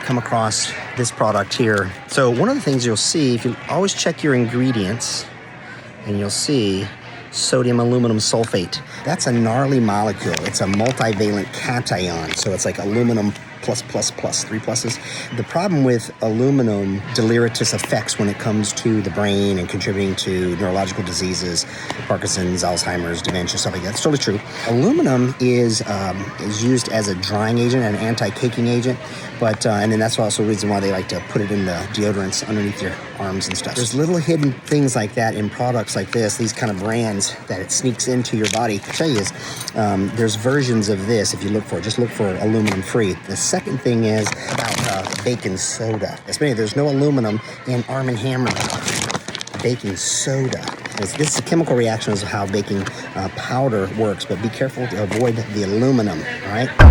come across this product here. So one of the things you'll see, if you always check your ingredients, and you'll see sodium aluminum sulfate. That's a gnarly molecule. It's a multivalent cation, so it's like aluminum plus, 3 pluses. The problem with aluminum, deleterious effects when it comes to the brain and contributing to neurological diseases, Parkinson's, Alzheimer's, dementia, stuff like that. It's totally true. Aluminum is used as a drying agent and an anti-caking agent, but and then that's also the reason why they like to put it in the deodorants underneath your arms and stuff. There's little hidden things like that in products like this, these kind of brands that it sneaks into your body. I'll tell you is, there's versions of this if you look for it. Just look for aluminum free. The second thing is about baking soda. There's no aluminum in Arm & Hammer baking soda. This is a chemical reaction of how baking powder works, but be careful to avoid the aluminum, all right?